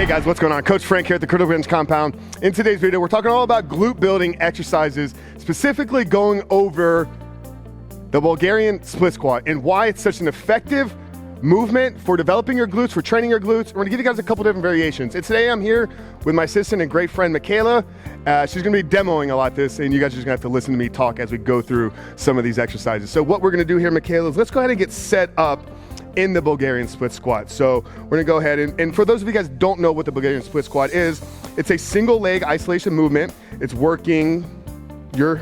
Hey guys, what's going on? Coach Frank here at the Criticalbench compound. In today's video, we're talking all about glute building exercises, specifically going over the Bulgarian split squat and why it's such an effective movement for developing your glutes, for training your glutes. We're gonna give you guys a couple different variations. And today I'm here with my assistant and great friend, Michaela. She's gonna be demoing a lot of this, and you guys are just gonna have to listen to me talk as we go through some of these exercises. So what we're gonna do here, Michaela, is let's go ahead and get set up in the Bulgarian split squat. So we're gonna go ahead and for those of you guys who don't know what the Bulgarian split squat is, it's a single leg isolation movement. It's working your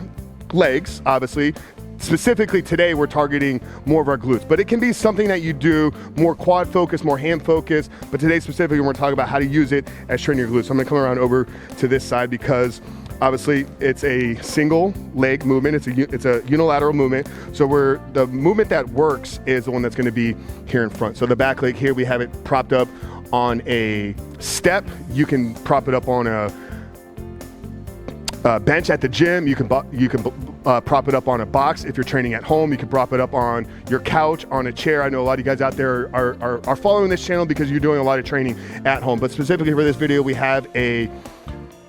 legs, obviously. Specifically today, we're targeting more of our glutes, but it can be something that you do more quad focused, more ham focused, but today specifically, we're talking about how to use it as training your glutes. So I'm gonna come around over to this side because obviously it's a single leg movement. It's a unilateral movement. So the movement that works is the one that's gonna be here in front. So the back leg here, we have it propped up on a step. You can prop it up on a bench at the gym. You can prop it up on a box. If you're training at home, you can prop it up on your couch, on a chair. I know a lot of you guys out there are following this channel because you're doing a lot of training at home. But specifically for this video, we have a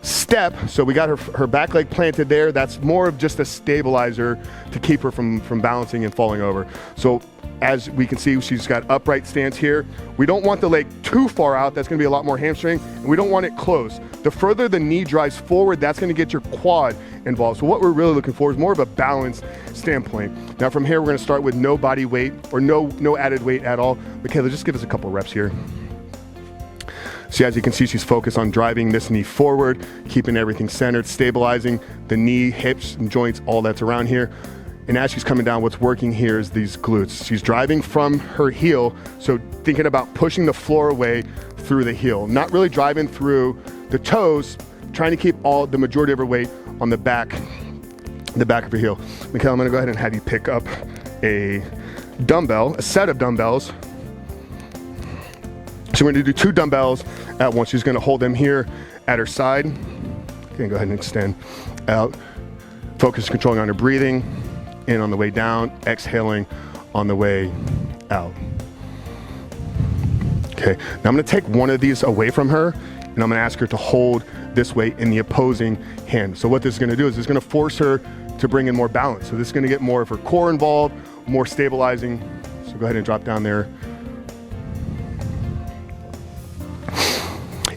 step. So we got her back leg planted there. That's more of just a stabilizer to keep her from balancing and falling over. So as we can see, she's got upright stance here. We don't want the leg too far out. That's gonna be a lot more hamstring. And we don't want it close. The further the knee drives forward, that's gonna get your quad involved. So what we're really looking for is more of a balanced standpoint. Now from here, we're gonna start with no body weight or no added weight at all. Michaela, just give us a couple reps here. So as you can see, she's focused on driving this knee forward, keeping everything centered, stabilizing the knee, hips, and joints, all that's around here. And as she's coming down, what's working here is these glutes. She's driving from her heel, so thinking about pushing the floor away through the heel, not really driving through the toes, trying to keep the majority of her weight on the back of her heel. Michaela, I'm gonna go ahead and have you pick up a dumbbell, a set of dumbbells. So we're gonna do 2 dumbbells at once. She's gonna hold them here at her side. Okay, go ahead and extend out. Focus controlling on her breathing, in on the way down, exhaling on the way out. Okay, now I'm gonna take one of these away from her, and I'm gonna ask her to hold this weight in the opposing hand. So what this is gonna do is it's gonna force her to bring in more balance. So this is gonna get more of her core involved, more stabilizing. So go ahead and drop down there.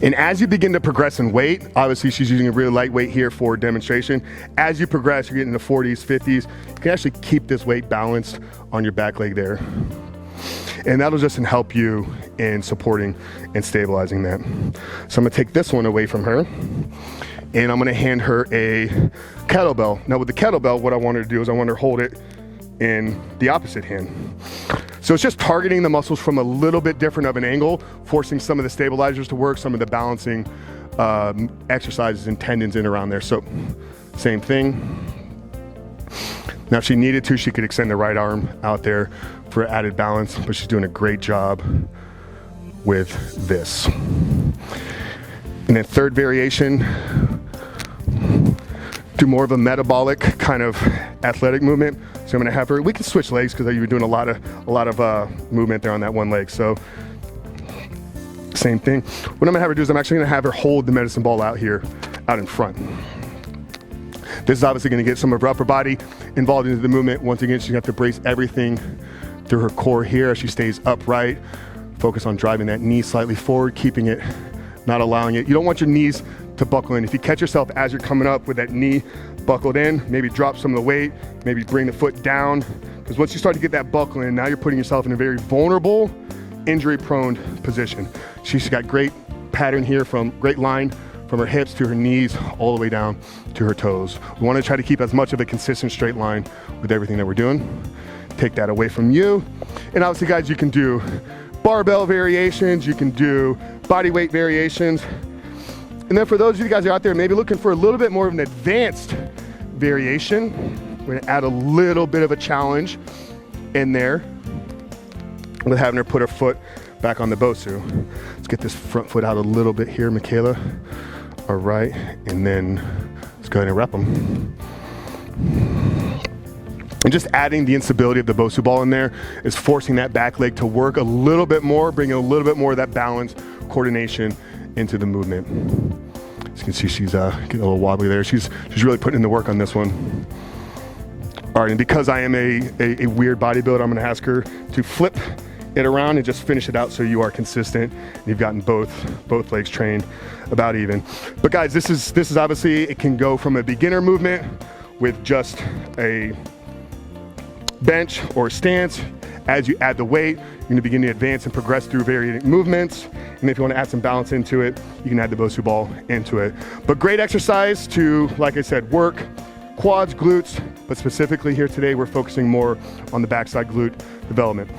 And as you begin to progress in weight, obviously she's using a really light weight here for demonstration. As you progress, you're getting into 40s, 50s. You can actually keep this weight balanced on your back leg there. And that'll just help you in supporting and stabilizing that. So I'm gonna take this one away from her, and I'm gonna hand her a kettlebell. Now with the kettlebell, what I want her to do is I want her to hold it in the opposite hand. So it's just targeting the muscles from a little bit different of an angle, forcing some of the stabilizers to work, some of the balancing exercises and tendons in around there. So same thing. Now if she needed to, she could extend the right arm out there for added balance, but she's doing a great job with this. And then third variation, do more of a metabolic kind of athletic movement. So I'm gonna have her, we can switch legs because you've been doing a lot of movement there on that one leg. So same thing. What I'm gonna have her do is I'm actually gonna have her hold the medicine ball out here, out in front. This is obviously gonna get some of her upper body involved into the movement. Once again, she's gonna have to brace everything through her core here as she stays upright. Focus on driving that knee slightly forward, keeping it, not allowing it. You don't want your knees to buckle in. If you catch yourself as you're coming up with that knee buckled in, maybe drop some of the weight, maybe bring the foot down, because once you start to get that buckle in, now you're putting yourself in a very vulnerable, injury-prone position. She's got great pattern here, great line from her hips to her knees, all the way down to her toes. We want to try to keep as much of a consistent straight line with everything that we're doing. Take that away from you. And obviously, guys, you can do barbell variations, you can do body weight variations. And then for those of you guys out there maybe looking for a little bit more of an advanced variation, we're gonna add a little bit of a challenge in there with having her put her foot back on the bosu. Let's get this front foot out a little bit here, Michaela. All right, and then let's go ahead and rep them. And just adding the instability of the bosu ball in there is forcing that back leg to work a little bit more, bringing a little bit more of that balance, coordination into the movement. As you can see, she's getting a little wobbly there. She's really putting in the work on this one. All right, and because I am a weird bodybuilder, I'm gonna ask her to flip it around and just finish it out so you are consistent. You've gotten both legs trained about even. But guys, this is obviously, it can go from a beginner movement with just a bench or stance. As you add the weight, you're gonna begin to advance and progress through varying movements. And if you wanna add some balance into it, you can add the bosu ball into it. But great exercise to, like I said, work quads, glutes, but specifically here today, we're focusing more on the backside glute development.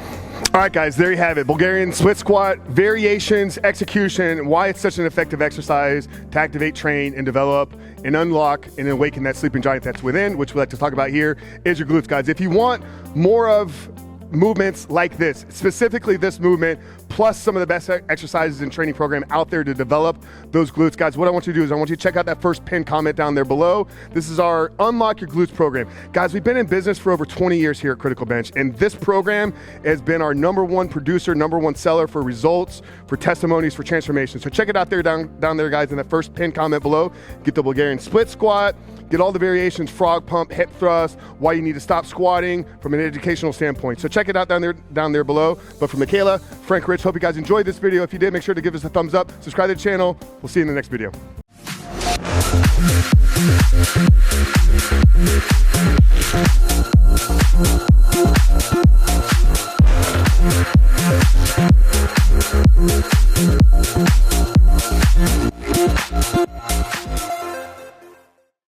All right, guys, there you have it. Bulgarian split squat, variations, execution, why it's such an effective exercise to activate, train, and develop, and unlock and awaken that sleeping giant that's within, which we like to talk about here, is your glutes, guys. If you want more of movements like this, specifically this movement, plus some of the best exercises and training program out there to develop those glutes, guys, what I want you to do is I want you to check out that first pinned comment down there below. This is our Unlock Your Glutes program. Guys, we've been in business for over 20 years here at Criticalbench, and this program has been our #1 producer, #1 seller for results, for testimonies, for transformation. So check it out there down there, guys, in that first pinned comment below. Get the Bulgarian split squat, get all the variations, frog pump, hip thrust, why you need to stop squatting from an educational standpoint. So check it out down there below. But for Michaela, Frank, Rich, hope you guys enjoyed this video. If you did, make sure to give us a thumbs up, subscribe to the channel. We'll see you in the next video.